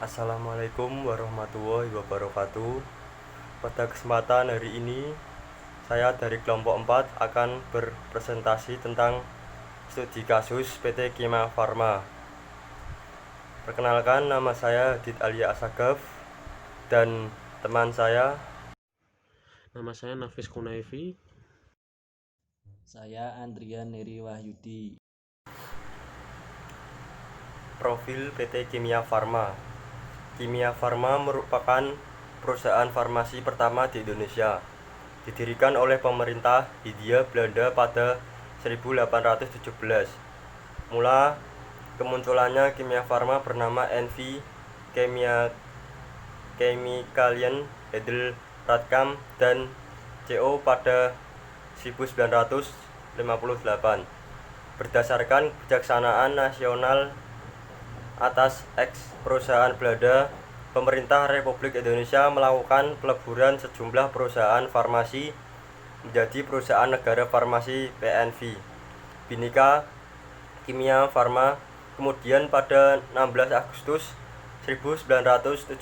Assalamualaikum warahmatullahi wabarakatuh. Pada kesempatan hari ini, saya dari kelompok 4 akan berpresentasi tentang studi kasus PT Kimia Farma. Perkenalkan, nama saya Dit Alia Asagaf dan teman saya. Nama saya Nafis Kunaifi. Saya Andrian Neri Wahyudi. Profil PT Kimia Farma. Kimia Farma merupakan perusahaan farmasi pertama di Indonesia. Didirikan oleh pemerintah Hindia Belanda pada 1817. Mula kemunculannya Kimia Farma bernama NV Chemicalian Edelradcam dan CO pada 1958. Berdasarkan kebijaksanaan nasional atas perusahaan Belanda, pemerintah Republik Indonesia melakukan peleburan sejumlah perusahaan farmasi menjadi perusahaan negara farmasi PNV, Bhinneka Kimia Farma. Kemudian pada 16 Agustus 1971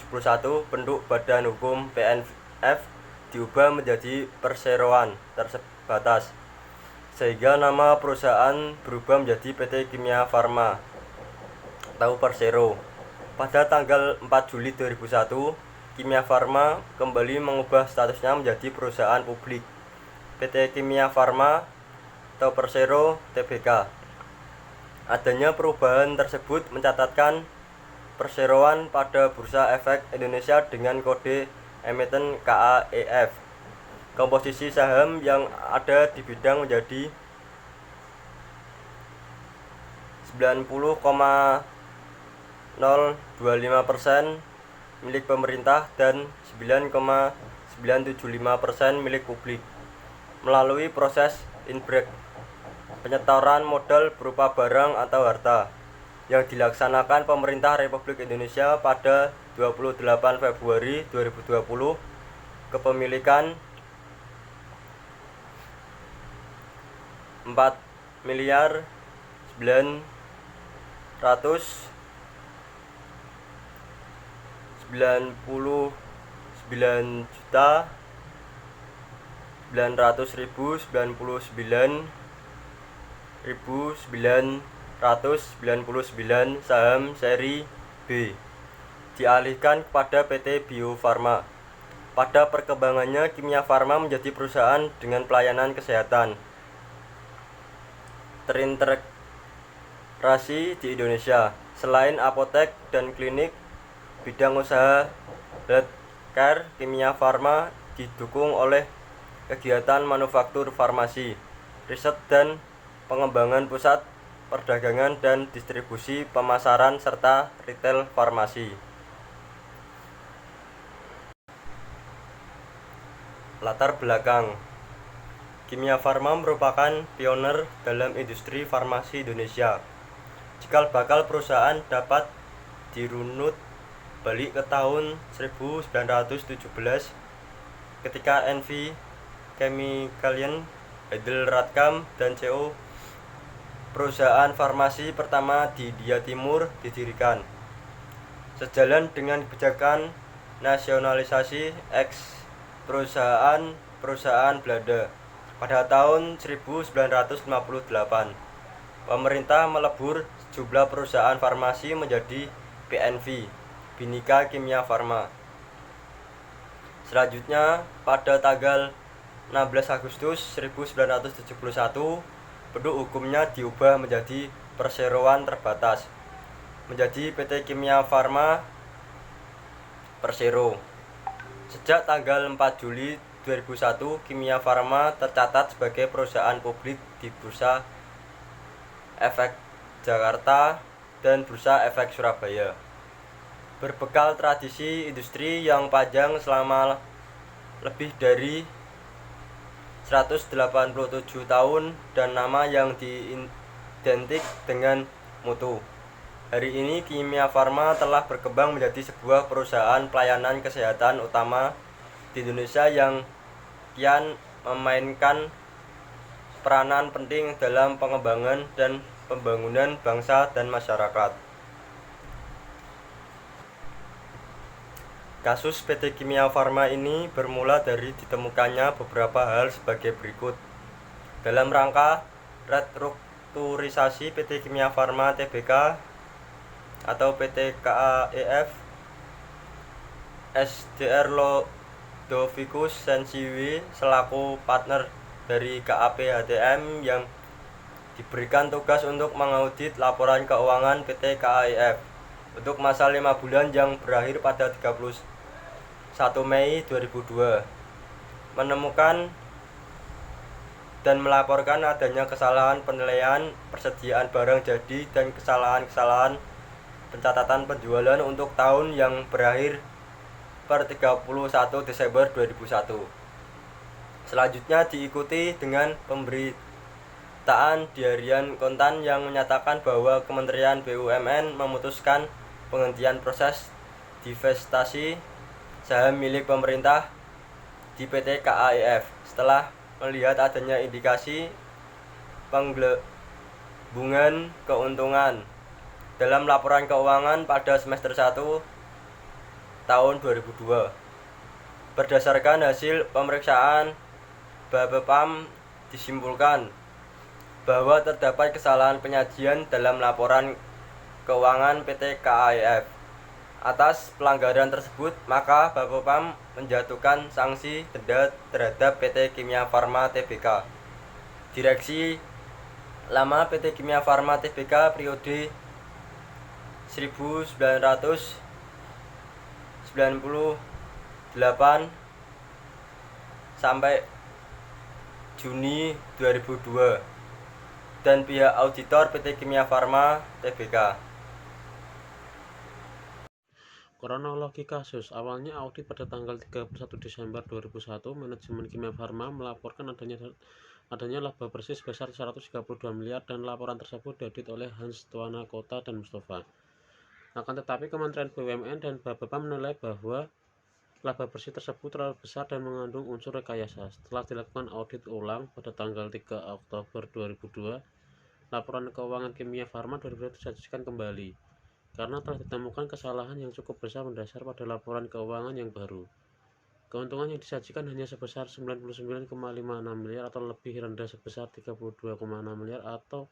bentuk Badan Hukum PNF diubah menjadi Perseroan Terbatas, sehingga nama perusahaan berubah menjadi PT Kimia Farma atau Persero. Pada tanggal 4 Juli 2001, Kimia Farma kembali mengubah statusnya menjadi perusahaan publik PT Kimia Farma atau Persero Tbk. Adanya perubahan tersebut mencatatkan perseroan pada Bursa Efek Indonesia dengan kode emiten KAEF. Komposisi saham yang ada di bidang menjadi 90,025% milik pemerintah dan 9,975% milik publik melalui proses inbreak, penyetoran modal berupa barang atau harta, yang dilaksanakan pemerintah Republik Indonesia pada 28 Februari 2020. Kepemilikan 4.499.999 saham seri B dialihkan kepada PT Bio Farma. Pada perkembangannya, Kimia Farma menjadi perusahaan dengan pelayanan kesehatan terintegrasi di Indonesia. Selain apotek dan klinik, bidang usaha healthcare Kimia Farma didukung oleh kegiatan manufaktur farmasi, riset dan pengembangan, pusat perdagangan dan distribusi, pemasaran, serta retail farmasi. Latar belakang: Kimia Farma merupakan pioner dalam industri farmasi Indonesia. Cikal bakal perusahaan dapat dirunut balik ke tahun 1917 ketika NV Chemicalian Edelradcam dan CO, perusahaan farmasi pertama di India Timur, didirikan. Sejalan dengan kebijakan nasionalisasi perusahaan Belanda pada tahun 1958, pemerintah melebur sejumlah perusahaan farmasi menjadi PNV, Bhinneka Kimia Farma. Selanjutnya, pada tanggal 16 Agustus 1971, bentuk hukumnya diubah menjadi Perseroan Terbatas, menjadi PT Kimia Farma Persero. Sejak tanggal 4 Juli 2001, Kimia Farma tercatat sebagai perusahaan publik di Bursa Efek Jakarta dan Bursa Efek Surabaya. Berbekal tradisi industri yang panjang selama lebih dari 187 tahun dan nama yang diidentik dengan mutu, hari ini Kimia Farma telah berkembang menjadi sebuah perusahaan pelayanan kesehatan utama di Indonesia yang kian memainkan peranan penting dalam pengembangan dan pembangunan bangsa dan masyarakat. Kasus PT Kimia Farma ini bermula dari ditemukannya beberapa hal sebagai berikut. Dalam rangka restrukturisasi PT Kimia Farma Tbk atau PT KAEF, SDR Lodovicus Sensiwi selaku partner dari KAP HTM yang diberikan tugas untuk mengaudit laporan keuangan PT KAEF untuk masa 5 bulan yang berakhir pada 31 Mei 2002, menemukan dan melaporkan adanya kesalahan penilaian persediaan barang jadi dan kesalahan-kesalahan pencatatan penjualan untuk tahun yang berakhir per 31 Desember 2001. Selanjutnya diikuti dengan pemberitaan di harian Kontan yang menyatakan bahwa Kementerian BUMN memutuskan penghentian proses divestasi saham milik pemerintah di PT KAEF setelah melihat adanya indikasi penggelembungan keuntungan dalam laporan keuangan pada semester 1 tahun 2002. Berdasarkan hasil pemeriksaan Bapepam disimpulkan bahwa terdapat kesalahan penyajian dalam laporan keuangan PT KAEF. Atas pelanggaran tersebut, maka Bapepam menjatuhkan sanksi denda terhadap PT Kimia Farma Tbk. Direksi lama PT Kimia Farma Tbk periode 1998 sampai Juni 2002 dan pihak auditor PT Kimia Farma Tbk. Kronologi kasus. Awalnya audit pada tanggal 31 Desember 2001, manajemen Kimia Farma melaporkan adanya laba bersih sebesar 132 miliar dan laporan tersebut diaudit oleh Hans Twanakota dan Mustafa. Akan tetapi Kementerian BUMN dan Bapepam menilai bahwa laba bersih tersebut terlalu besar dan mengandung unsur rekayasa. Setelah dilakukan audit ulang pada tanggal 3 Oktober 2002, laporan keuangan Kimia Farma 2002 disajikan kembali karena telah ditemukan kesalahan yang cukup besar mendasar pada laporan keuangan yang baru. Keuntungan yang disajikan hanya sebesar 99,56 miliar atau lebih rendah sebesar 32,6 miliar atau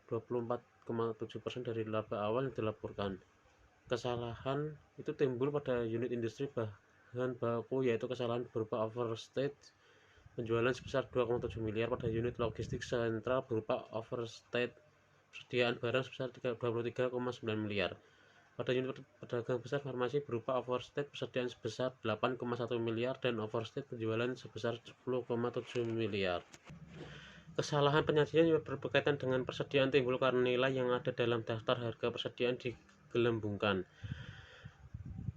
24,7% dari laba awal yang dilaporkan. Kesalahan itu timbul pada unit industri bahan baku, yaitu kesalahan berupa overstate penjualan sebesar 2,7 miliar, pada unit logistik sentral berupa overstate persediaan barang sebesar 23,9 miliar. Pada unit pedagang besar farmasi berupa overstate persediaan sebesar 8,1 miliar dan overstate penjualan sebesar 10,7 miliar. Kesalahan penyajian yang berkaitan dengan persediaan timbul karena nilai yang ada dalam daftar harga persediaan digelembungkan.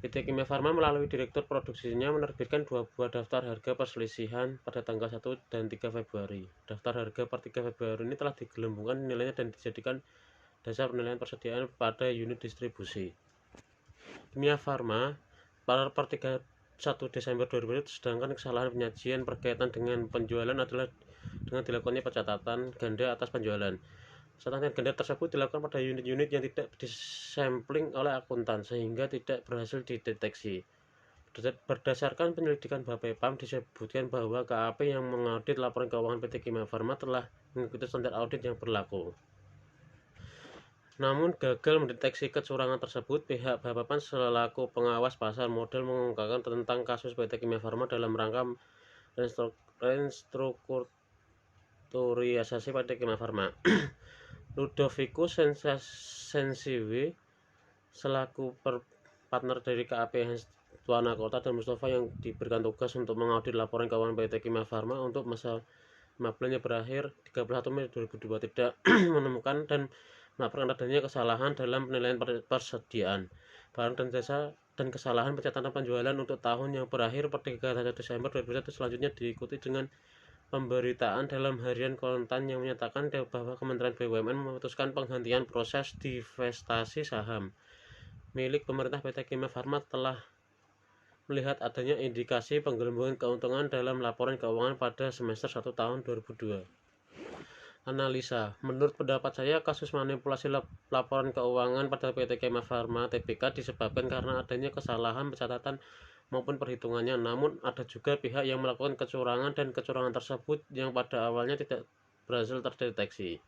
PT Kimia Farma melalui direktur produksinya menerbitkan 2 buah daftar harga perselisihan pada tanggal 1 dan 3 Februari. Daftar harga per 3 Februari ini telah digelembungkan nilainya dan dijadikan dasar penilaian persediaan pada unit distribusi. Kimia Farma per 31 Desember 2000, sedangkan kesalahan penyajian berkaitan dengan penjualan adalah dengan dilakukannya pencatatan ganda atas penjualan. Catatan ganda tersebut dilakukan pada unit-unit yang tidak disampling oleh akuntan sehingga tidak berhasil dideteksi. Berdasarkan penyelidikan Bapepam disebutkan bahwa KAP yang mengaudit laporan keuangan PT Kimia Farma telah mengikuti standar audit yang berlaku. Namun gagal mendeteksi kecurangan tersebut. Pihak Bapepam selaku pengawas pasar modal mengungkapkan tentang kasus PT Kimia Farma dalam rangka restrukturisasi PT Kimia Farma. Lodovicus Sensiwi selaku partner dari KAP Hans Twanakota dan Mustafa yang diberikan tugas untuk mengaudit laporan keuangan PT Kimia Farma untuk masa 5 bulan yang berakhir 31 Mei 2002 tidak menemukan dan melaporkan adanya kesalahan dalam penilaian persediaan barang dan jasa dan kesalahan pencatatan penjualan untuk tahun yang berakhir per 31 Desember 2001. Selanjutnya diikuti dengan pemberitaan dalam harian Kontan yang menyatakan bahwa Kementerian BUMN memutuskan penghentian proses divestasi saham milik pemerintah PT Kimia Farma telah melihat adanya indikasi penggelembungan keuntungan dalam laporan keuangan pada semester 1 tahun 2002. Analisa. Menurut pendapat saya, kasus manipulasi laporan keuangan pada PT Kimia Farma Tbk disebabkan karena adanya kesalahan pencatatan maupun perhitungannya. Namun ada juga pihak yang melakukan kecurangan dan kecurangan tersebut yang pada awalnya tidak berhasil terdeteksi.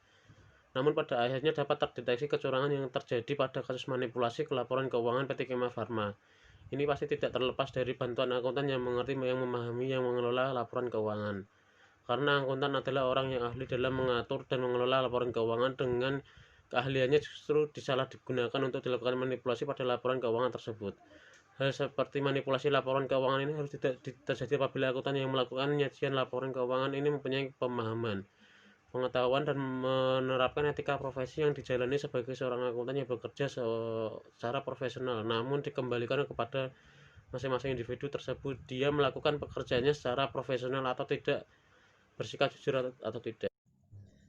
Namun pada akhirnya dapat terdeteksi kecurangan yang terjadi pada kasus manipulasi laporan keuangan PT Kimia Farma. Ini pasti tidak terlepas dari bantuan akuntan yang mengerti, yang memahami, yang mengelola laporan keuangan. Karena akuntan adalah orang yang ahli dalam mengatur dan mengelola laporan keuangan, dengan keahliannya justru disalahgunakan untuk dilakukan manipulasi pada laporan keuangan tersebut. Hal seperti manipulasi laporan keuangan ini harus tidak terjadi apabila akuntan yang melakukan penyajian laporan keuangan ini mempunyai pemahaman, pengetahuan, dan menerapkan etika profesi yang dijalani sebagai seorang akuntan yang bekerja secara profesional. Namun dikembalikan kepada masing-masing individu tersebut, dia melakukan pekerjaannya secara profesional atau tidak, bersikap jujur atau tidak.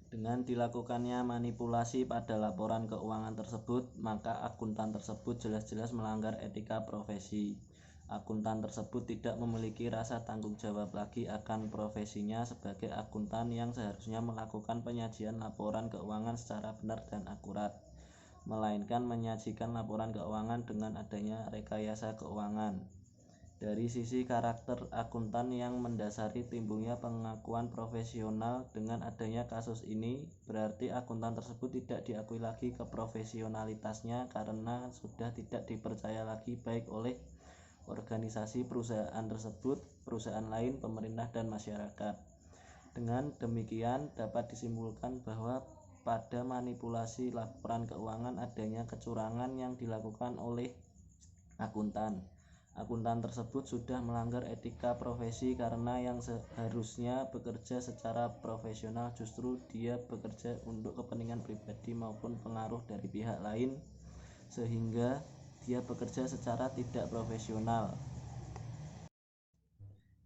Dengan dilakukannya manipulasi pada laporan keuangan tersebut, maka akuntan tersebut jelas-jelas melanggar etika profesi. Akuntan tersebut tidak memiliki rasa tanggung jawab lagi akan profesinya sebagai akuntan yang seharusnya melakukan penyajian laporan keuangan secara benar dan akurat, melainkan menyajikan laporan keuangan dengan adanya rekayasa keuangan. Dari sisi karakter akuntan yang mendasari timbulnya pengakuan profesional dengan adanya kasus ini, berarti akuntan tersebut tidak diakui lagi keprofesionalitasnya karena sudah tidak dipercaya lagi baik oleh organisasi perusahaan tersebut, perusahaan lain, pemerintah, dan masyarakat. Dengan demikian dapat disimpulkan bahwa pada manipulasi laporan keuangan adanya kecurangan yang dilakukan oleh akuntan. Akuntan tersebut sudah melanggar etika profesi karena yang seharusnya bekerja secara profesional justru dia bekerja untuk kepentingan pribadi maupun pengaruh dari pihak lain, sehingga dia bekerja secara tidak profesional.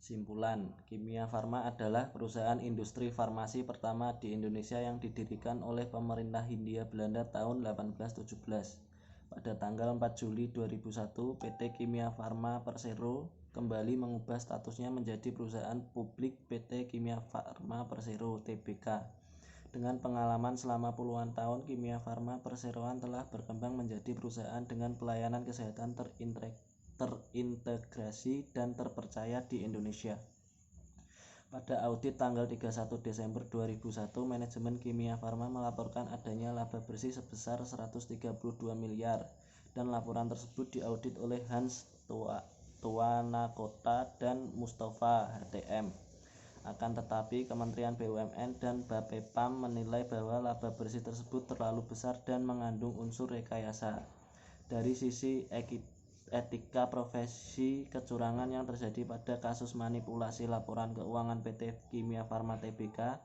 Simpulan, Kimia Farma adalah perusahaan industri farmasi pertama di Indonesia yang didirikan oleh pemerintah Hindia Belanda tahun 1817. Pada tanggal 4 Juli 2001, PT Kimia Farma Persero kembali mengubah statusnya menjadi perusahaan publik PT Kimia Farma Persero Tbk. Dengan pengalaman selama puluhan tahun, Kimia Farma Perseroan telah berkembang menjadi perusahaan dengan pelayanan kesehatan terintegrasi dan terpercaya di Indonesia. Pada audit tanggal 31 Desember 2001, manajemen Kimia Farma melaporkan adanya laba bersih sebesar 132 miliar dan laporan tersebut diaudit oleh Hans Tuanakota dan Mustafa HTM. Akan tetapi Kementerian BUMN dan Bapepam menilai bahwa laba bersih tersebut terlalu besar dan mengandung unsur rekayasa. Dari sisi etika profesi, kecurangan yang terjadi pada kasus manipulasi laporan keuangan PT Kimia Farma Tbk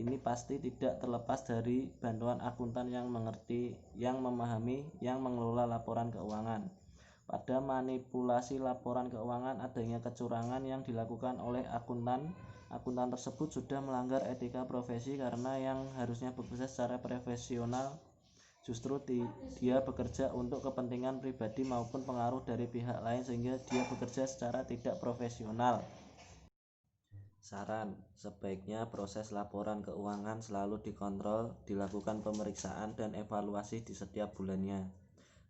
ini pasti tidak terlepas dari bantuan akuntan yang mengerti, yang memahami, yang mengelola laporan keuangan. Pada manipulasi laporan keuangan adanya kecurangan yang dilakukan oleh akuntan tersebut sudah melanggar etika profesi karena yang harusnya bekerja secara profesional justru dia bekerja untuk kepentingan pribadi maupun pengaruh dari pihak lain, sehingga dia bekerja secara tidak profesional. Saran, sebaiknya proses laporan keuangan selalu dikontrol, dilakukan pemeriksaan dan evaluasi di setiap bulannya.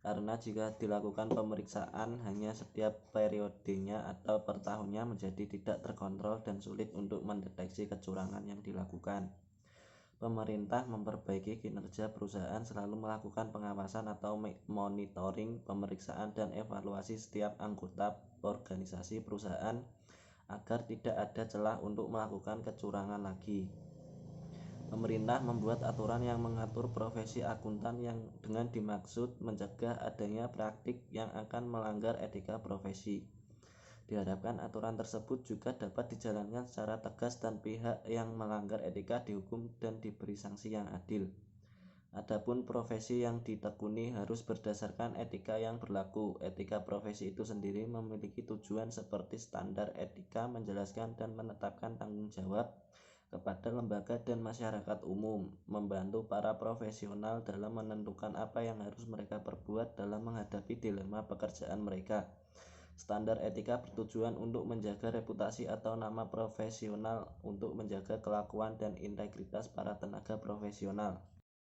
Karena jika dilakukan pemeriksaan hanya setiap periodenya atau per tahunnya menjadi tidak terkontrol dan sulit untuk mendeteksi kecurangan yang dilakukan. Pemerintah memperbaiki kinerja perusahaan selalu melakukan pengawasan atau monitoring, pemeriksaan, dan evaluasi setiap anggota organisasi perusahaan agar tidak ada celah untuk melakukan kecurangan lagi. Pemerintah membuat aturan yang mengatur profesi akuntan yang dengan dimaksud mencegah adanya praktik yang akan melanggar etika profesi. Diharapkan aturan tersebut juga dapat dijalankan secara tegas dan pihak yang melanggar etika dihukum dan diberi sanksi yang adil. Adapun profesi yang ditekuni harus berdasarkan etika yang berlaku. Etika profesi itu sendiri memiliki tujuan seperti standar etika, menjelaskan dan menetapkan tanggung jawab kepada lembaga dan masyarakat umum, membantu para profesional dalam menentukan apa yang harus mereka perbuat dalam menghadapi dilema pekerjaan mereka, Standar etika bertujuan untuk menjaga reputasi atau nama profesional untuk menjaga kelakuan dan integritas para tenaga profesional.